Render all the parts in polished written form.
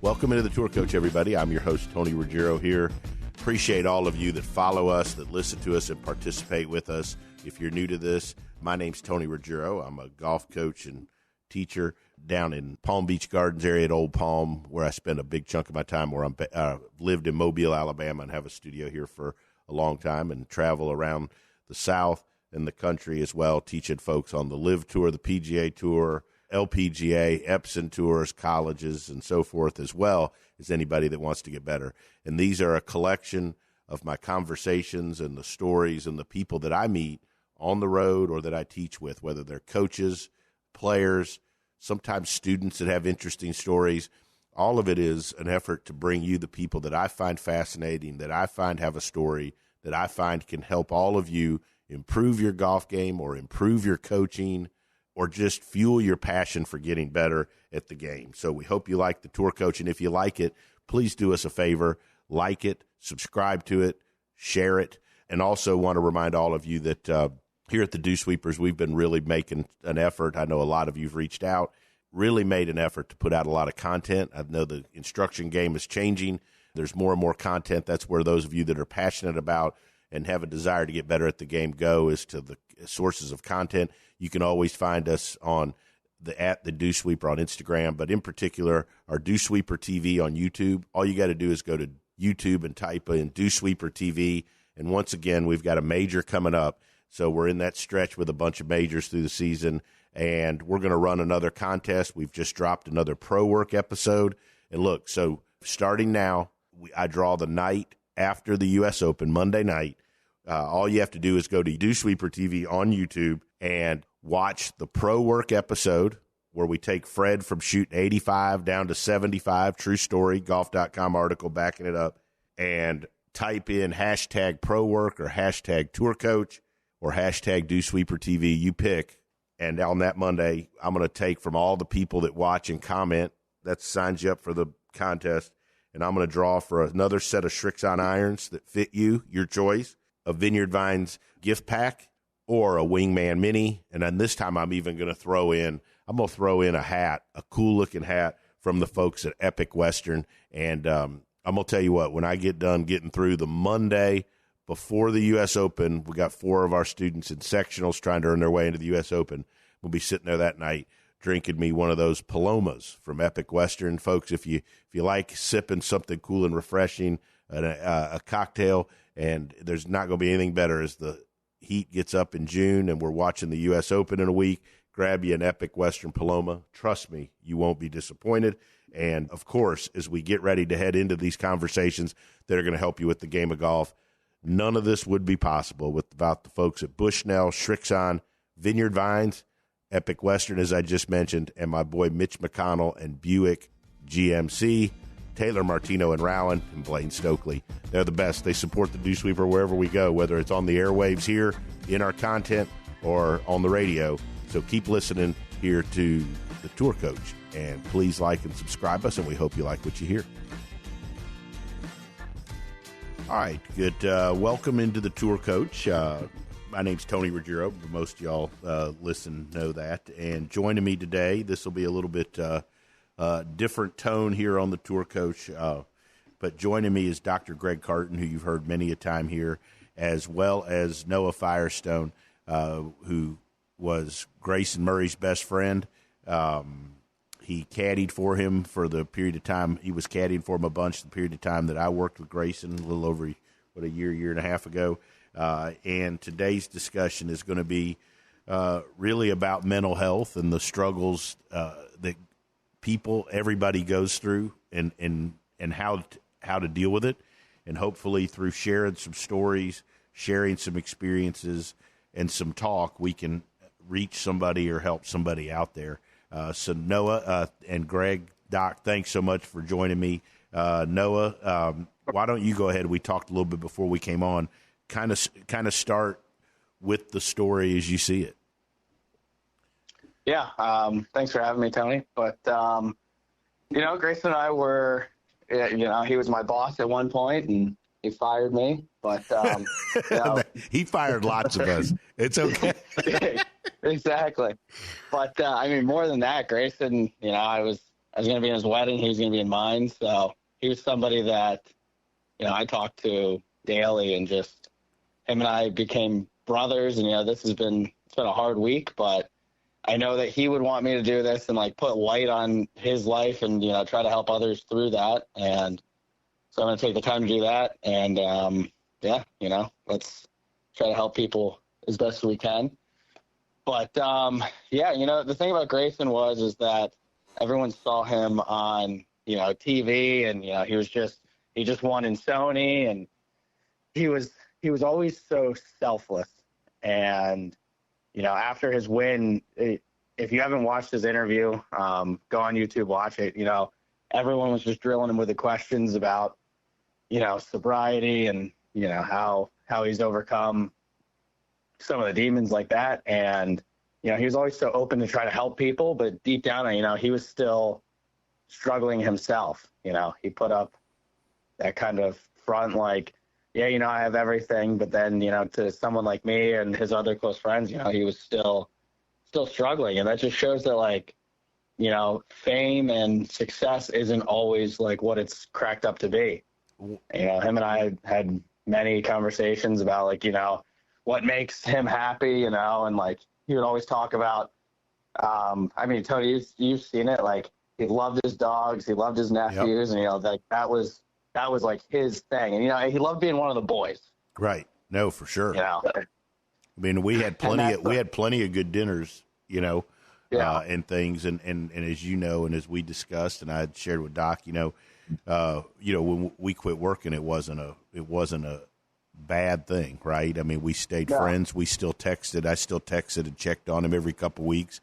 Welcome into the Tour Coach, everybody. I'm your host, Tony Ruggiero here. Appreciate all of you that follow us, that listen to us, and participate with us. If you're new to this, my name's Tony Ruggiero. I'm a golf coach and teacher down in Palm Beach Gardens area at Old Palm, where I spend a big chunk of my time, where I'm lived in Mobile, Alabama, and have a studio here for a long time, and travel around the South and the country as well, teaching folks on the LIV Tour, the PGA Tour, LPGA, Epson Tours, colleges, and so forth, as well as anybody that wants to get better. And these are a collection of my conversations and the stories and the people that I meet on the road or that I teach with, whether they're coaches, players, sometimes students that have interesting stories. All of it is an effort to bring you the people that I find fascinating, that I find have a story, that I find can help all of you improve your golf game or improve your coaching, or just fuel your passion for getting better at the game. So we hope you like the Tour Coach, and if you like it, please do us a favor, like it, subscribe to it, share it, and also want to remind all of you that here at the Dew Sweepers, we've been really making an effort. I know a lot of you've reached out, really made an effort to put out a lot of content. I know the instruction game is changing. There's more and more content. That's where those of you that are passionate about and have a desire to get better at the game go, is to the sources of content. You can always find us on at the Dew Sweeper on Instagram, but in particular, our Dew Sweeper TV on YouTube. All you got to do is go to YouTube and type in Dew Sweeper TV. And once again, we've got a major coming up. So we're in that stretch with a bunch of majors through the season, and we're going to run another contest. We've just dropped another Pro Work episode. And look, so starting now, I draw the night after the U.S. Open, Monday night. All you have to do is go to Dew Sweeper TV on YouTube and watch the Pro Work episode, where we take Fred from shooting 85 down to 75. True story, golf.com article backing it up. And type in hashtag Pro Work or hashtag Tour Coach or hashtag Dew Sweeper TV. You pick. And on that Monday, I'm going to take from all the people that watch and comment, that signs you up for the contest, and I'm going to draw for another set of Srixon irons that fit you, your choice, a Vineyard Vines gift pack, or a Wingman Mini. And then this time I'm even going to throw in a hat, a cool-looking hat from the folks at Epic Western. And I'm going to tell you what, when I get done getting through the Monday before the U.S. Open, we got 4 of our students in sectionals trying to earn their way into the U.S. Open. We'll be sitting there that night drinking me one of those Palomas from Epic Western. Folks, if you like sipping something cool and refreshing, a cocktail, and there's not going to be anything better as the heat gets up in June and we're watching the U.S. Open in a week, grab you an Epic Western Paloma. Trust me, you won't be disappointed. And, of course, as we get ready to head into these conversations that are going to help you with the game of golf, none of this would be possible without the folks at Bushnell, Srixon, Vineyard Vines, Epic Western, as I just mentioned, and my boy Mitch McConnell and Buick GMC, Taylor Martino and Rowan, and Blaine Stokely. They're the best. They support the Dew Sweeper wherever we go, whether it's on the airwaves here in our content or on the radio. So keep listening here to the Tour Coach, and please like and subscribe us, and we hope you like what you hear. All right, good. Welcome into the Tour Coach. My name's Tony Ruggiero. Most of y'all listen know that. And joining me today, this will be a little bit different tone here on the Tour Coach. But joining me is Dr. Greg Carton, who you've heard many a time here, as well as Noah Firestone, who was Grayson Murray's best friend. He caddied for him for the period of time. He was caddying for him a bunch the period of time that I worked with Grayson, a little over a year and a half ago. And today's discussion is going to be really about mental health and the struggles that everybody goes through, and how to deal with it. And hopefully through sharing some stories, sharing some experiences, and some talk, we can reach somebody or help somebody out there. So Noah and Greg, Doc, thanks so much for joining me. Noah, why don't you go ahead? We talked a little bit before we came on. Kind of start with the story as you see it. Yeah, thanks for having me, Tony. But, Grayson and I were, he was my boss at one point, and he fired me. But, he fired lots of us. It's okay. Exactly. But, more than that, Grayson, I I was going to be in his wedding. He was going to be in mine. So he was somebody that, I talked to daily, and just him and I became brothers. And, it's been a hard week, but I know that he would want me to do this and like put light on his life and, try to help others through that. And so I'm going to take the time to do that. And, let's try to help people as best as we can. But, the thing about Grayson is that everyone saw him on, TV, and, he just won in Sony, and he was always so selfless. And, after his win, if you haven't watched his interview, go on YouTube, watch it. Everyone was just drilling him with the questions about, sobriety and, how he's overcome some of the demons like that. And, he was always so open to try to help people, but deep down, he was still struggling himself. He put up that kind of front, like, yeah, I have everything. But then, to someone like me and his other close friends, he was still struggling. And that just shows that, like, fame and success isn't always like what it's cracked up to be. Him and I had many conversations about, like, what makes him happy, and like he would always talk about, Tony, you've seen it. Like, he loved his dogs, he loved his nephews, yep. And, like that was like his thing. And, he loved being one of the boys. Right. No, for sure. We had plenty of good dinners, and things. And as you know, and as we discussed, and I had shared with Doc, when we quit working, it wasn't a bad thing, right? We stayed friends. We still texted. I still texted and checked on him every couple of weeks.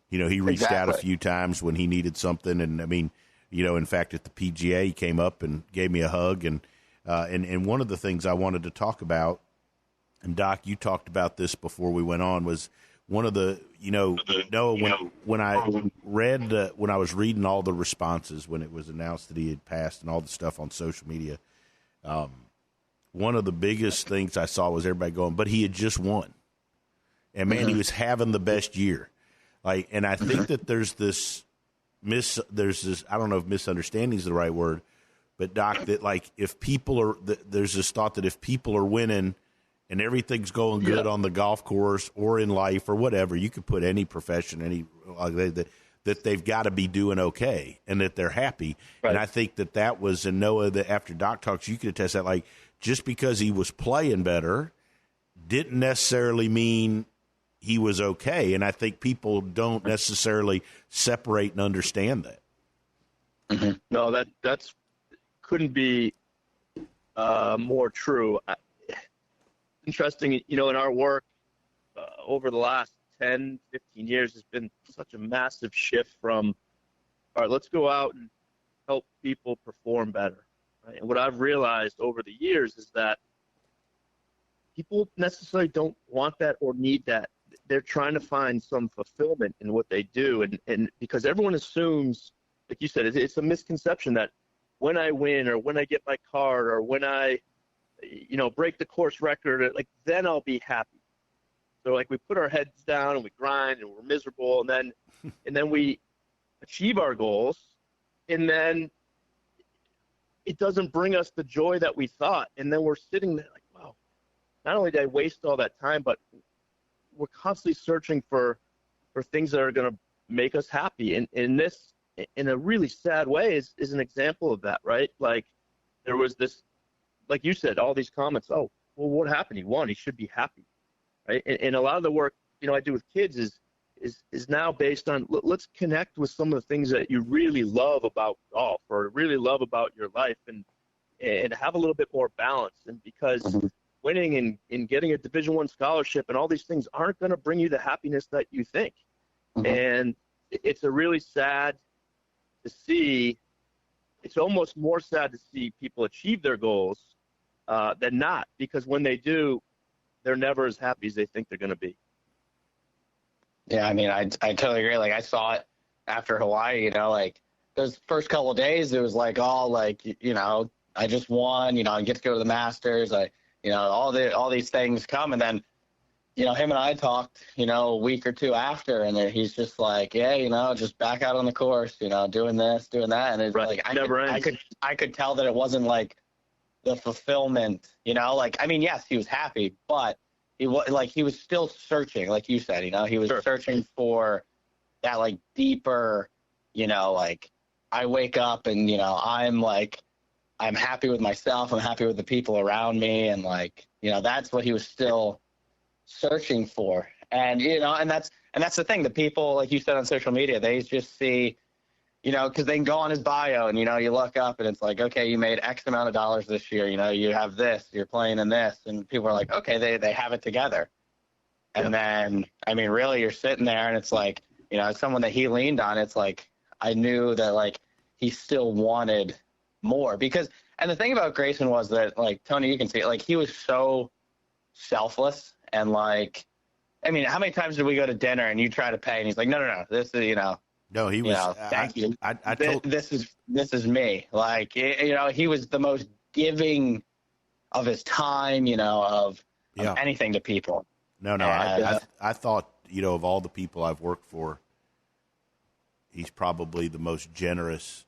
He reached out a few times when he needed something. And in fact, at the PGA, he came up and gave me a hug. And one of the things I wanted to talk about, and Doc, you talked about this before we went on, was one of the, when I was reading all the responses when it was announced that he had passed and all the stuff on social media, one of the biggest things I saw was everybody going, but he had just won. And man, he was having the best year. Like, and I think that there's this, I don't know if misunderstanding is the right word, but Doc, that like if people are, there's this thought that if people are winning and everything's going good on the golf course or in life or whatever, you could put any profession, that they've got to be doing okay and that they're happy. Right. And I think that was, and Noah, that after Doc talks, you could attest that, like, just because he was playing better didn't necessarily mean he was okay. And I think people don't necessarily separate and understand that. Mm-hmm. No, that's couldn't be more true. Interesting, in our work over the last 10, 15 years has been such a massive shift from, all right, let's go out and help people perform better. Right? And what I've realized over the years is that people necessarily don't want that or need that. They're trying to find some fulfillment in what they do. And because everyone assumes, like you said, it's a misconception that when I win or when I get my card or when I, break the course record, like then I'll be happy. So like we put our heads down and we grind and we're miserable and then we achieve our goals and then it doesn't bring us the joy that we thought. And then we're sitting there like, wow, not only did I waste all that time, but we're constantly searching for things that are going to make us happy. And this, in a really sad way, is an example of that, right? Like there was this, like you said, all these comments, oh, well, what happened? He won. He should be happy, right? And a lot of the work, I do with kids is now based on, let's connect with some of the things that you really love about golf or really love about your life and have a little bit more balance. And because winning and getting a Division I scholarship and all these things aren't going to bring you the happiness that you think. And it's a really sad to see. It's almost more sad to see people achieve their goals than not, because when they do, they're never as happy as they think they're going to be. Yeah, I totally agree. Like I saw it after Hawaii, like those first couple of days, it was like all like, I just won, I get to go to the Masters. All these things come. And then, him and I talked, a week or two after, and then he's just like, yeah, just back out on the course, doing this, doing that. And it's like, I could tell that it wasn't like the fulfillment, like, I mean, yes, he was happy, but he was still searching, like you said, he was searching for that like deeper, like I wake up and, I'm happy with myself. I'm happy with the people around me. And like, that's what he was still searching for. And, and that's the thing. The people, like you said, on social media, they just see, because they can go on his bio and, you look up and it's like, okay, you made X amount of dollars this year. You have this, you're playing in this. And people are like, okay, they have it together. And then, I mean, really, you're sitting there and it's like, someone that he leaned on, it's like, I knew that like he still wanted more and the thing about Grayson was that, like, Tony, you can see it, like, he was so selfless and like, I mean, how many times did we go to dinner and you try to pay and he's like, no, this is, no, he was, thank you. This is me. Like, he was the most giving of his time, of anything to people. No, I thought, of all the people I've worked for, he's probably the most generous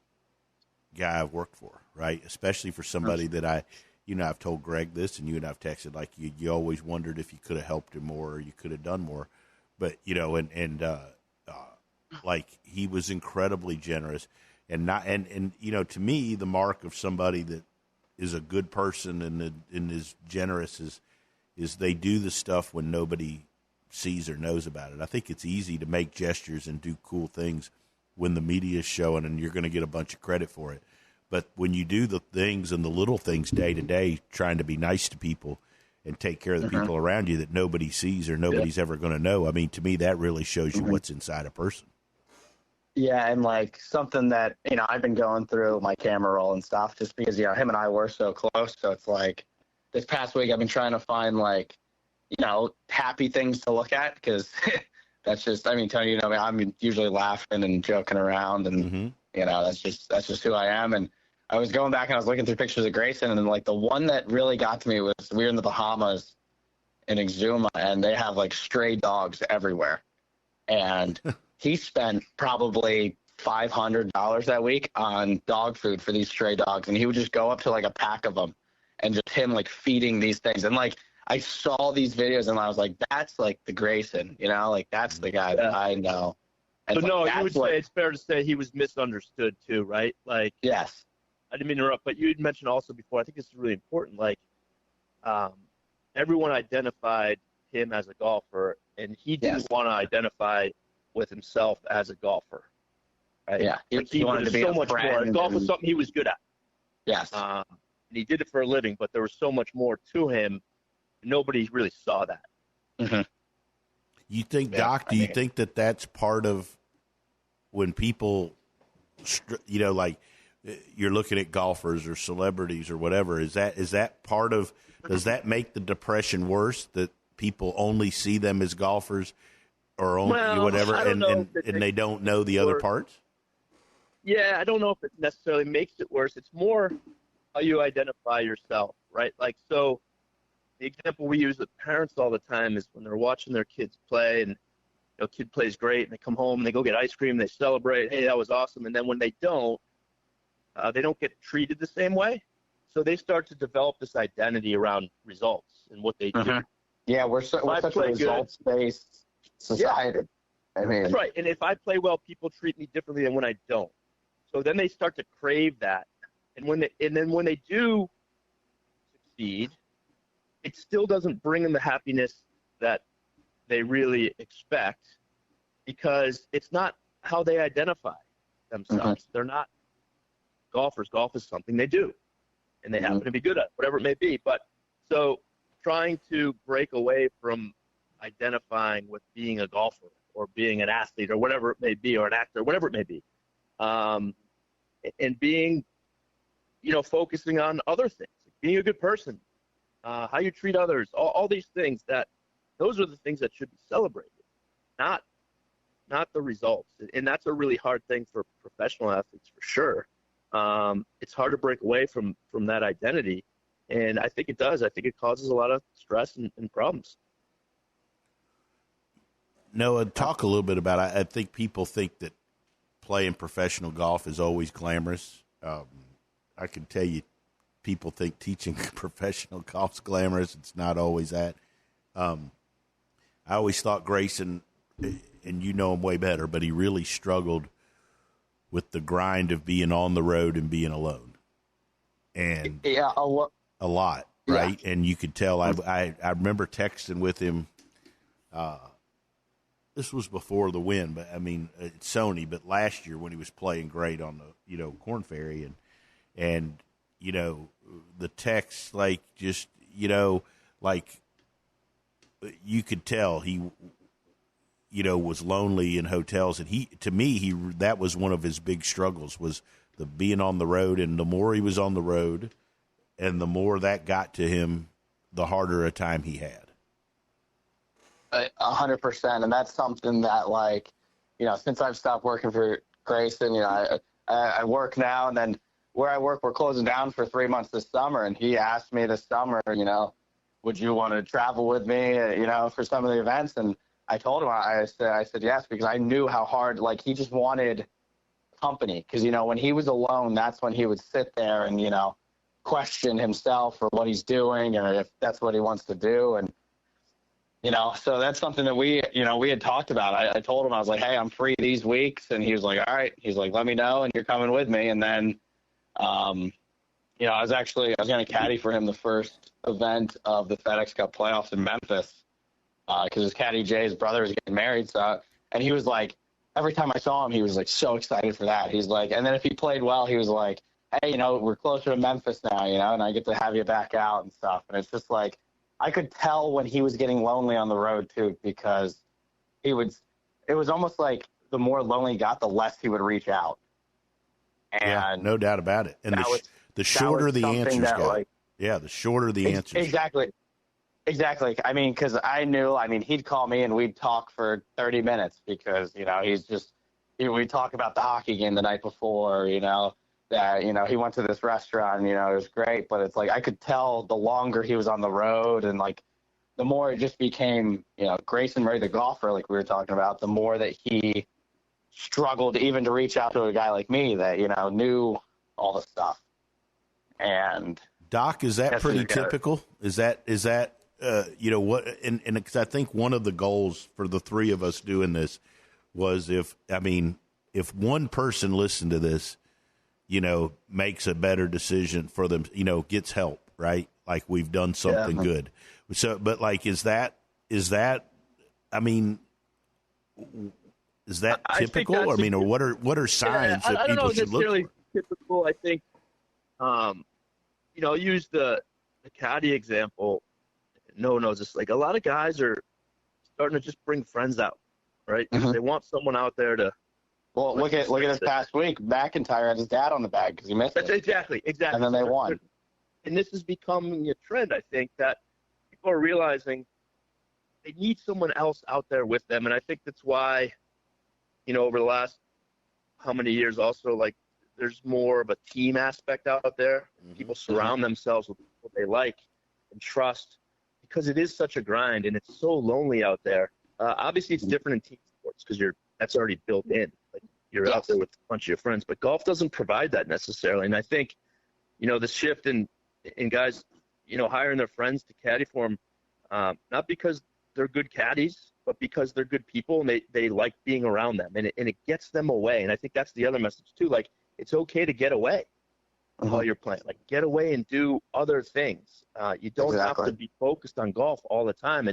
guy I've worked for, right? Especially for somebody that I've told Greg this, and you and I've texted, like, you always wondered if you could have helped him more or you could have done more. But, like, he was incredibly generous and to me, the mark of somebody that is a good person and is generous is they do the stuff when nobody sees or knows about it. I think it's easy to make gestures and do cool things when the media is showing and you're going to get a bunch of credit for it. But when you do the things and the little things day to day, trying to be nice to people and take care of the people around you that nobody sees or nobody's ever going to know, I mean, to me, that really shows you what's inside a person. Yeah, and like something that, I've been going through my camera roll and stuff just because, him and I were so close. So it's like this past week I've been trying to find like, happy things to look at because that's just, I mean, Tony, I'm usually laughing and joking around and, that's just who I am. And I was going back and I was looking through pictures of Grayson, and like the one that really got to me was we were in the Bahamas in Exuma, and they have like stray dogs everywhere. And he spent probably $500 that week on dog food for these stray dogs. And he would just go up to like a pack of them and just him like feeding these things. And like, I saw these videos and I was like, that's like the Grayson, like that's the guy that I know. And so no, you would say it's fair to say he was misunderstood too, right? Like, yes. I didn't mean to interrupt, but you had mentioned also before, I think it's really important, like everyone identified him as a golfer and he didn't want to identify with himself as a golfer. Right? Yeah. Like he wanted to be so much more. Golf was something he was good at. Yes. And he did it for a living, but there was so much more to him. Nobody really saw that. Mm-hmm. You think, Doc, do you think that that's part of when people, like you're looking at golfers or celebrities or whatever, is that part of, does that make the depression worse that people only see them as golfers or only whatever and they don't know the other parts? Yeah, I don't know if it necessarily makes it worse. It's more how you identify yourself, right? Like, so the example we use with parents all the time is when they're watching their kids play and kid plays great and they come home and they go get ice cream, they celebrate, hey, that was awesome. And then when they don't get treated the same way. So they start to develop this identity around results and what they do. Yeah, we're such a results-based society. Yeah. I mean, that's right. And if I play well, people treat me differently than when I don't. So then they start to crave that. And then when they do succeed, it still doesn't bring them the happiness that they really expect because it's not how they identify themselves. They're not golfers. Golf is something they do, and they happen to be good at, whatever it may be. But so trying to break away from identifying with being a golfer or being an athlete or whatever it may be, or an actor, whatever it may be, and being, focusing on other things, like being a good person, how you treat others, all these things those are the things that should be celebrated, not the results. And that's a really hard thing for professional athletes for sure. It's hard to break away from that identity. And I think it does. I think it causes a lot of stress and problems. Noah, talk a little bit about it. I think people think that playing professional golf is always glamorous. I can tell you, people think teaching professional golf's glamorous. It's not always that. I always thought Grayson, and you know him way better, but he really struggled with the grind of being on the road and being alone. And yeah, a lot, right? Yeah. And you could tell. I remember texting with him. This was before the win, but I mean, it's Sony. But last year when he was playing great on the Korn Ferry, and the text, like, just like you could tell he was lonely in hotels, and that was one of his big struggles, was the being on the road. And the more he was on the road and the more that got to him, the harder a time he had. 100%. And that's something that, like, since I've stopped working for Grayson, I work now, and then where I work, we're closing down for 3 months this summer. And he asked me this summer, would you want to travel with me, for some of the events? And I told him, I said yes, because I knew how hard, like, he just wanted company. Because, when he was alone, that's when he would sit there and, question himself for what he's doing and if that's what he wants to do. And, so that's something that we had talked about. I told him, I was like, hey, I'm free these weeks. And he was like, all right. He's like, let me know, and you're coming with me. And then, I was going to caddy for him the first event of the FedEx Cup playoffs in Memphis, because his caddy Jay's brother is getting married. So, and he was like, every time I saw him, he was like so excited for that. He's like, and then if he played well, he was like, hey, we're closer to Memphis now, and I get to have you back out and stuff. And it's just like, I could tell when he was getting lonely on the road too, because it was almost like the more lonely he got, the less he would reach out. And yeah, no doubt about it. And the shorter the answers got. The shorter the answers. Exactly. I mean, because I knew, he'd call me and we'd talk for 30 minutes because, we'd talk about the hockey game the night before, that, he went to this restaurant and, it was great. But it's like, I could tell the longer he was on the road and, like, the more it just became, Grayson Murray, the golfer, like we were talking about, the more that he struggled even to reach out to a guy like me that, knew all the stuff. And Doc, is that pretty typical? Is that what? And because I think one of the goals for the three of us doing this was if one person listened to this, makes a better decision for them, gets help, right? Like, we've done something good. So, but like, is that typical? Or what are signs that people should look for? I don't know necessarily typical. I think, I'll use the caddy example. No, just like a lot of guys are starting to just bring friends out, right? Mm-hmm. They want someone out there to. Well, look at this past week. McIntyre had his dad on the bag because he missed it. Exactly. And then they won. And this is becoming a trend, I think, that people are realizing they need someone else out there with them. And I think that's why, over the last how many years also, like, there's more of a team aspect out there. Mm-hmm. People surround themselves with people they like and trust, because it is such a grind and it's so lonely out there. Obviously, it's different in team sports because that's already built in. Like, you're out there with a bunch of your friends, but golf doesn't provide that necessarily. And I think, the shift in guys, hiring their friends to caddy for them, not because they're good caddies, but because they're good people and they like being around them, and it gets them away. And I think that's the other message too. Like, it's okay to get away while you're playing. Like, get away and do other things. You don't have to be focused on golf all the time,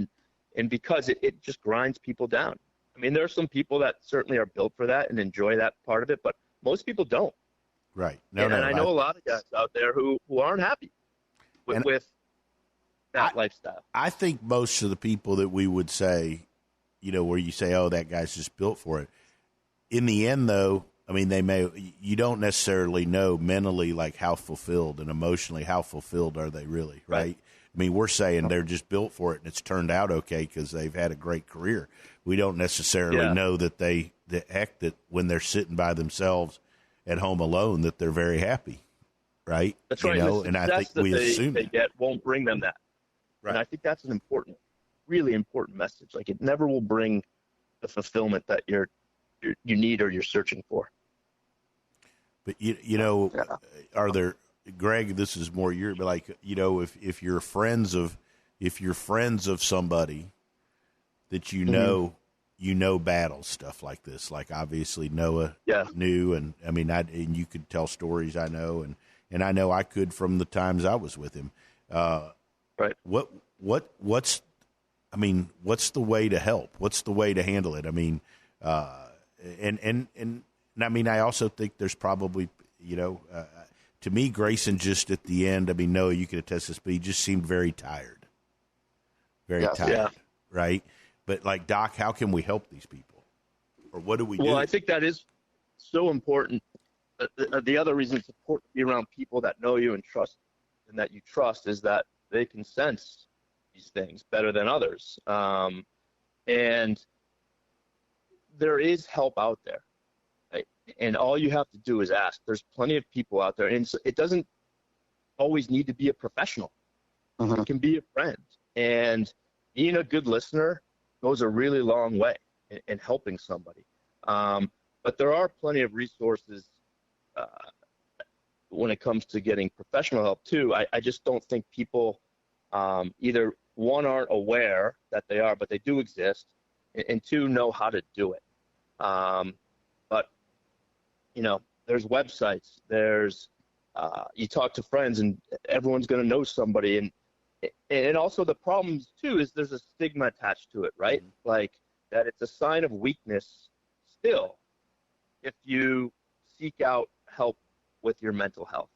and because it just grinds people down. I mean, there are some people that certainly are built for that and enjoy that part of it, but most people don't. Right. And I know a lot of guys out there who aren't happy with that lifestyle. I think most of the people that we would say, where you say, oh, that guy's just built for it. In the end, though, you don't necessarily know mentally, like, how fulfilled, and emotionally how fulfilled are they really, right? I mean, we're saying they're just built for it and it's turned out okay because they've had a great career. We don't necessarily know that that when they're sitting by themselves at home alone, that they're very happy, right? That's right. And I think we assume they get won't bring them that. Right. And I think that's an really important message. Like, it never will bring the fulfillment that you need or you're searching for. But are there, Greg? This is more your, but like if you're friends of somebody that battles stuff like this, like obviously Noah knew, and I mean and you could tell stories I know, and I know I could from the times I was with him. Right. What's the way to help? What's the way to handle it? I mean, and I mean, I also think there's probably, to me, Grayson just at the end, I mean, Noah, you could attest this, but he just seemed very tired. Right? But like, Doc, how can we help these people? Or what do we do? Well, I think that is so important. The other reason it's important to be around people that know you and that you trust is that they can sense these things better than others. And there is help out there. Right? And all you have to do is ask. There's plenty of people out there. And it doesn't always need to be a professional. Mm-hmm. It can be a friend. And being a good listener goes a really long way in helping somebody. But there are plenty of resources when it comes to getting professional help too. I just don't think people either, one, aren't aware that they are, but they do exist, and two, know how to do it. But, there's websites, there's you talk to friends, and everyone's going to know somebody. And also the problems too is there's a stigma attached to it, right? Mm-hmm. Like that it's a sign of weakness still if you seek out help with your mental health.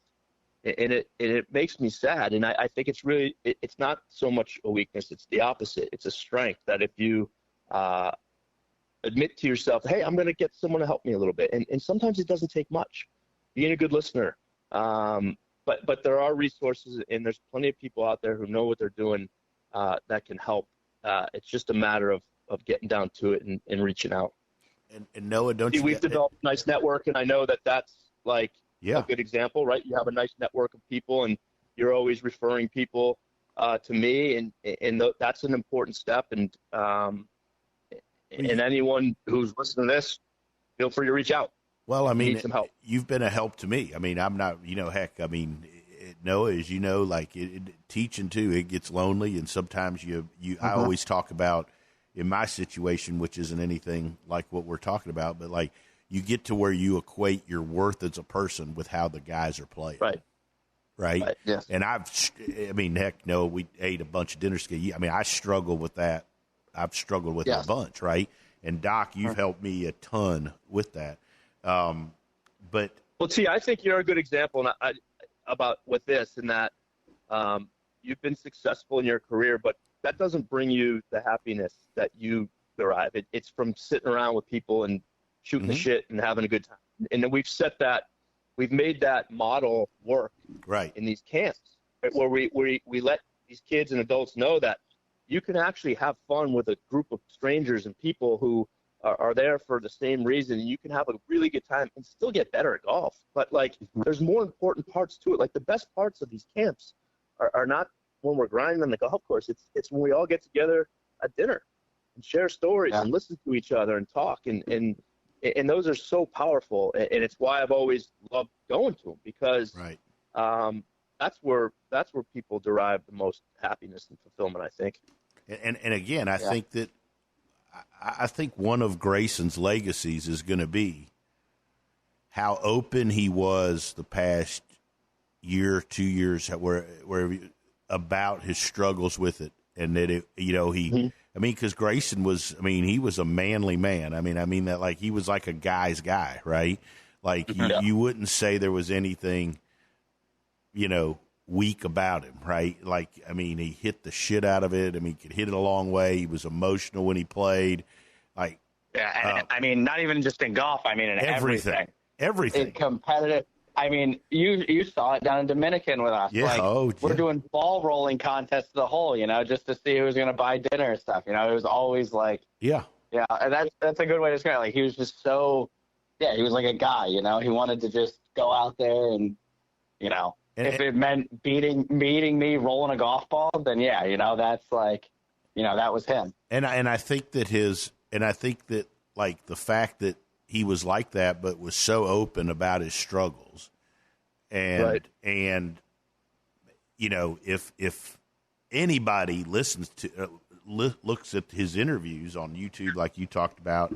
And it makes me sad. And I think it's really, it's not so much a weakness, it's the opposite. It's a strength that if you admit to yourself, hey, I'm going to get someone to help me a little bit. And sometimes it doesn't take much. Being a good listener. But there are resources, and there's plenty of people out there who know what they're doing that can help. It's just a matter of getting down to it and reaching out. And Noah, we've developed a nice network, and I know that's like a good example, right? You have a nice network of people, and you're always referring people to me, and that's an important step. And anyone who's listening to this, feel free to reach out. Well, I mean, you've been a help to me. I mean, I'm not, heck, I mean, Noah, as you know, like teaching too, it gets lonely. And sometimes I always talk about in my situation, which isn't anything like what we're talking about, but like you get to where you equate your worth as a person with how the guys are playing. Right. Yes. And heck, Noah, we ate a bunch of dinners together. I mean, I struggle with that. I've struggled with it a bunch. Right. And Doc, you've helped me a ton with that. But I think you're a good example about with this, in that you've been successful in your career, but that doesn't bring you the happiness that you derive. It's from sitting around with people and shooting the shit and having a good time. And then we've made that model work in these camps, right, where we let these kids and adults know that you can actually have fun with a group of strangers and people who are there for the same reason, and you can have a really good time and still get better at golf. But there's more important parts to it. Like the best parts of these camps are not when we're grinding on the golf course. It's when we all get together at dinner and share stories and listen to each other and talk. And those are so powerful. And it's why I've always loved going to them, because that's where people derive the most happiness and fulfillment, I think. And again, I think one of Grayson's legacies is going to be how open he was the past year, 2 years, where about his struggles with it, and that because Grayson was, he was a manly man. I mean that like he was like a guy's guy, right? Like you wouldn't say there was anything, weak about him, right? Like, he hit the shit out of it. He could hit it a long way. He was emotional when he played. Like, not even just in golf. In everything. Everything. Competitive. You saw it down in Dominican with us. Yeah. We're doing ball rolling contests to the hole, just to see who was going to buy dinner and stuff. It was always like, yeah. And that's a good way to describe it. Like, he was just so, he was like a guy, he wanted to just go out there and, if it meant beating me rolling a golf ball, then that's like, that was him. And I think that his I think that, like, the fact that he was like that, but was so open about his struggles, and you know, if anybody listens to looks at his interviews on YouTube, like you talked about,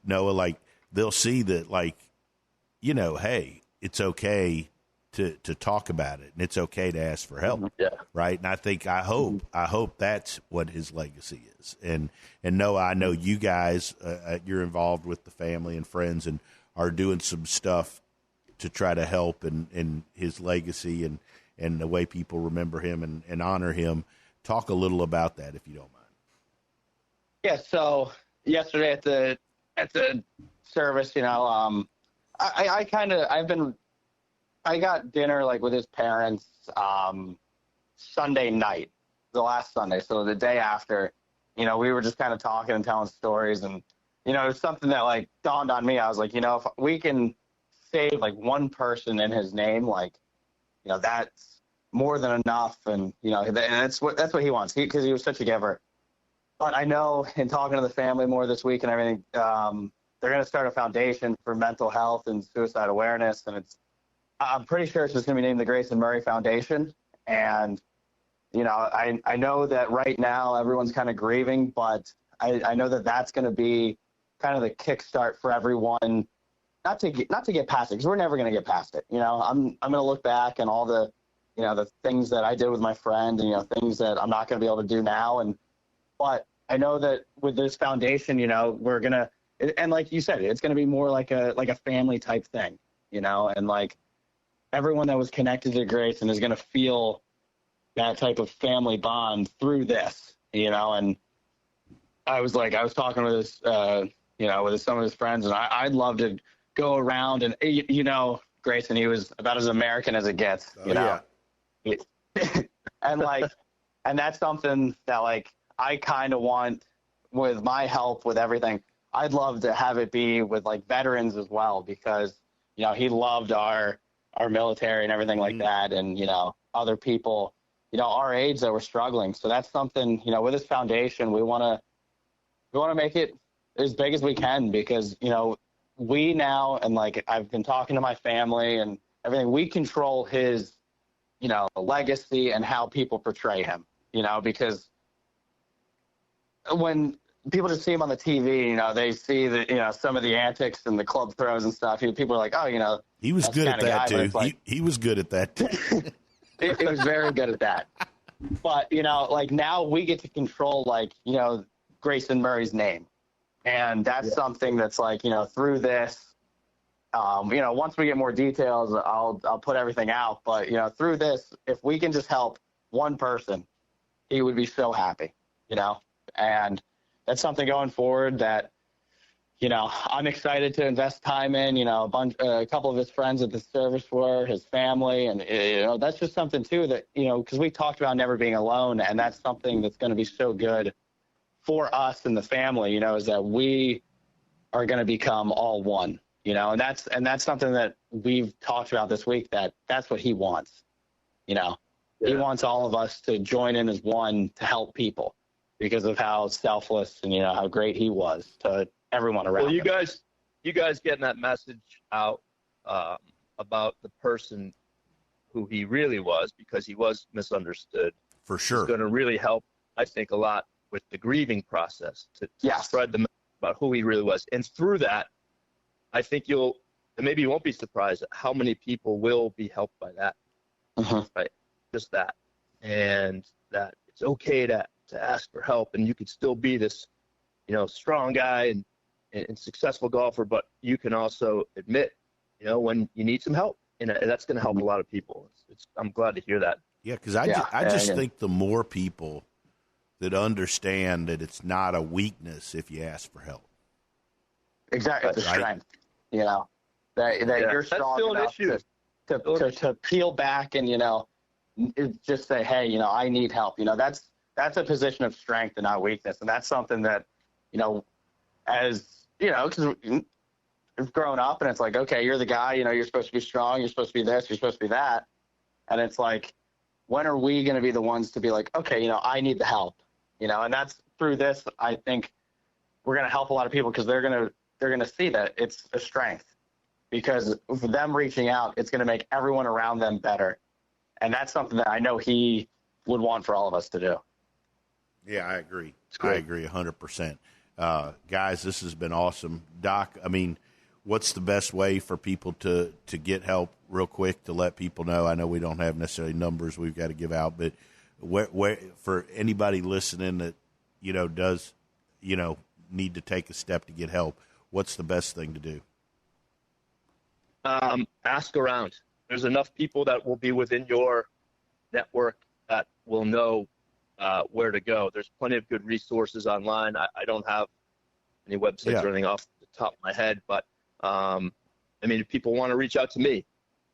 Noah, like, they'll see that, like, you know, hey, it's okay to talk about it, and it's okay to ask for help. Yeah. Right. And I hope that's what his legacy is. And Noah, I know you guys, you're involved with the family and friends and are doing some stuff to try to help in his legacy and the way people remember him and honor him. Talk a little about that, if you don't mind. Yeah. So yesterday at the service, you know, I got dinner, like, with his parents Sunday night, the last Sunday. So the day after, you know, we were just kind of talking and telling stories. And, you know, it's something that, like, dawned on me. I was like, you know, if we can save, like, one person in his name, like, you know, that's more than enough. And, you know, and that's what he wants, because he was such a giver. But I know, in talking to the family more this week and everything, they're going to start a foundation for mental health and suicide awareness. And I'm pretty sure it's just going to be named the Grayson Murray Foundation. And, you know, I know that right now everyone's kind of grieving, but I know that that's going to be kind of the kickstart for everyone, not to get past it, because we're never going to get past it. You know, I'm going to look back and all the, you know, the things that I did with my friend, and, you know, things that I'm not going to be able to do now. But I know that with this foundation, you know, we're going to, and like you said, it's going to be more like a family type thing, you know, and, like, everyone that was connected to Grayson is going to feel that type of family bond through this, you know. And I was talking with his, you know, with some of his friends, and I'd love to go around and, you know, Grayson, he was about as American as it gets, you know. Yeah. And, like, and that's something that, like, I kind of want with my help with everything. I'd love to have it be with, like, veterans as well, because, you know, he loved our military and everything like that. And, you know, other people, you know, our age that were struggling. So that's something, you know, with this foundation, we want to make it as big as we can, because, you know, we now, and, like, I've been talking to my family and everything, we control his, you know, legacy and how people portray him, you know, because when people just see him on the TV, you know, they see the, you know, some of the antics and the club throws and stuff. People are like, oh, you know, he was good at that too. Like, he was good at that too. He was very good at that. But, you know, like, now we get to control, like, you know, Grayson Murray's name. And that's something that's, like, you know, through this, you know, once we get more details, I'll put everything out. But, you know, through this, if we can just help one person, he would be so happy, you know. And that's something going forward that, you know, I'm excited to invest time in. You know, a couple of his friends at the service were, his family, and, you know, that's just something too that, you know, because we talked about never being alone, and that's something that's going to be so good for us and the family, you know, is that we are going to become all one, you know, and that's something that we've talked about this week, that's what he wants, you know. He wants all of us to join in as one to help people, because of how selfless and, you know, how great he was to everyone around. Well, you guys getting that message out about the person who he really was, because he was misunderstood. For sure. It's going to really help, I think, a lot with the grieving process to spread the message about who he really was. And through that, I think maybe you won't be surprised at how many people will be helped by that. Right? Just that. And that it's okay to ask for help, and you could still be this, you know, strong guy and successful golfer, but you can also admit, you know, when you need some help, and that's going to help a lot of people. I'm glad to hear that. Yeah, because I just think the more people that understand that it's not a weakness if you ask for help. Exactly, it's a strength. You know, that you're strong enough to peel back and, you know, just say, hey, you know, I need help. You know, that's a position of strength and not weakness, and that's something that, you know, as you know, because we've grown up, and it's like, okay, you're the guy. You know, you're supposed to be strong. You're supposed to be this. You're supposed to be that. And it's like, when are we going to be the ones to be like, okay, you know, I need the help, you know? And that's through this, I think we're going to help a lot of people because they're going to see that it's a strength, because for them reaching out, it's going to make everyone around them better. And that's something that I know he would want for all of us to do. Yeah, I agree. I agree 100%. Guys, this has been awesome. Doc, I mean, what's the best way for people to get help real quick, to let people know? I know we don't have necessarily numbers we've got to give out, but where for anybody listening that, does, need to take a step to get help, what's the best thing to do? Ask around. There's enough people that will be within your network that will know where to go. There's plenty of good resources online. I don't have any websites or anything off the top of my head, but if people want to reach out to me,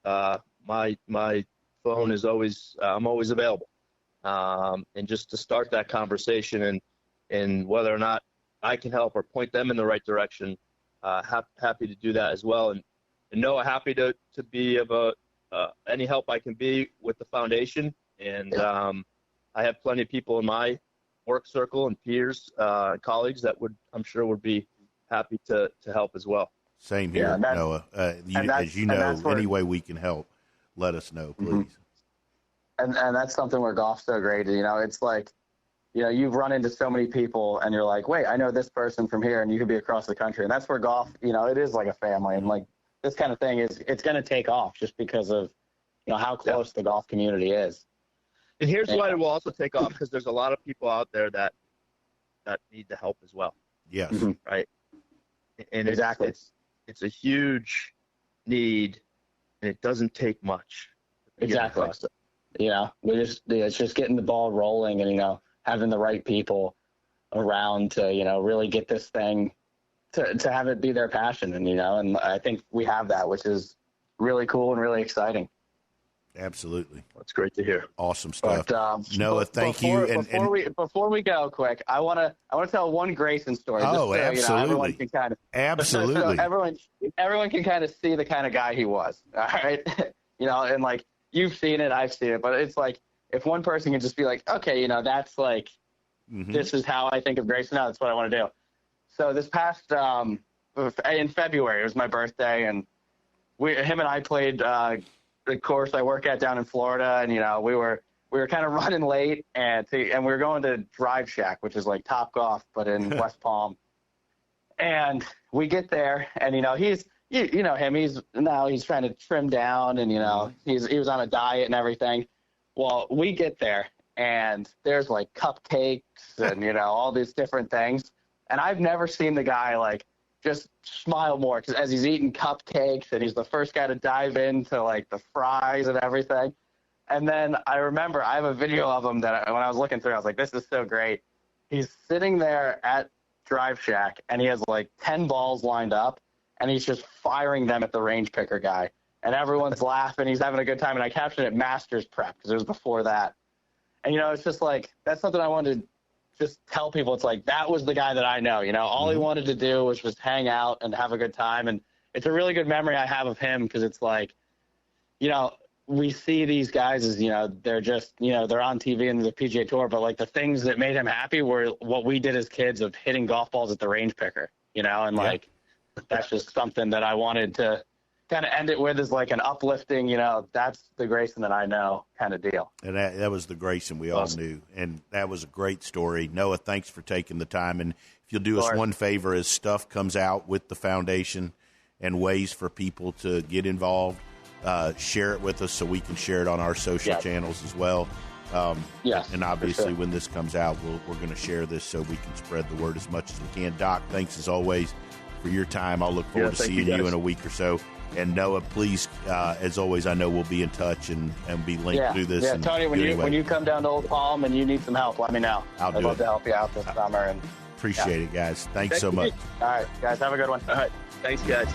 my phone is always I'm always available. And just to start that conversation and whether or not I can help or point them in the right direction, happy to do that as well. And Noah, happy to be of any help I can be with the foundation. And I have plenty of people in my work circle and peers, colleagues that I'm sure would be happy to help as well. Same here, Noah. As you know, any way we can help, let us know, please. And that's something where golf's so great. It's like, you've run into so many people and you're like, wait, I know this person from here, and you could be across the country. And that's where golf, it is like a family. And like this kind of thing it's going to take off just because of, how close the golf community is. And here's why it will also take off, because there's a lot of people out there that need the help as well. Yes. Right. And exactly. It's a huge need, and it doesn't take much. Exactly. It's just getting the ball rolling and, having the right people around to, really get this thing to have it be their passion. And, and I think we have that, which is really cool and really exciting. Absolutely. That's great to hear. Awesome stuff. But, Noah, thank you. Before we go quick, I want to tell one Grayson story. Oh, just so, absolutely. Everyone can absolutely. So everyone can kind of see the kind of guy he was. All right. And like, you've seen it, I've seen it, but it's like, if one person can just be like, okay, that's like, this is how I think of Grayson now, that's what I want to do. So this past, in February, it was my birthday, and him and I played, the course I work at down in Florida, and we were kind of running late, and we were going to Drive Shack, which is like Top Golf but in West Palm. And we get there, and he's him, he's trying to trim down, and he was on a diet and everything. Well, we get there, and there's like cupcakes and all these different things, and I've never seen the guy like just smile more, because as he's eating cupcakes, and he's the first guy to dive into like the fries and everything. And then I remember I have a video of him that when I was looking through, I was like, this is so great. He's sitting there at Drive Shack, and he has like 10 balls lined up, and he's just firing them at the range picker guy. And everyone's laughing. He's having a good time. And I captioned it Masters Prep, because it was before that. And, it's just like, that's something I wanted to just tell people. It's like, that was the guy that I know. All he wanted to do was just hang out and have a good time. And it's a really good memory I have of him, because it's like, we see these guys as, they're just, they're on TV and the PGA Tour, but like the things that made him happy were what we did as kids of hitting golf balls at the range picker, and like, that's just something that I wanted to kind of end it with, is like an uplifting, that's the Grayson that I know kind of deal. And that was the Grayson we all knew. And that was a great story. Noah, thanks for taking the time. And if you'll do us one favor, as stuff comes out with the foundation and ways for people to get involved, share it with us so we can share it on our social channels as well. And obviously when this comes out, we're going to share this so we can spread the word as much as we can. Doc, thanks as always for your time. I'll look forward to seeing you in a week or so. And Noah, please, as always, I know we'll be in touch and be linked through this. Yeah, Tony, when you come down to Old Palm and you need some help, let me know. I'd love to help you out this summer. And appreciate it, guys. Thanks so much. All right, guys, have a good one. All right, thanks, guys.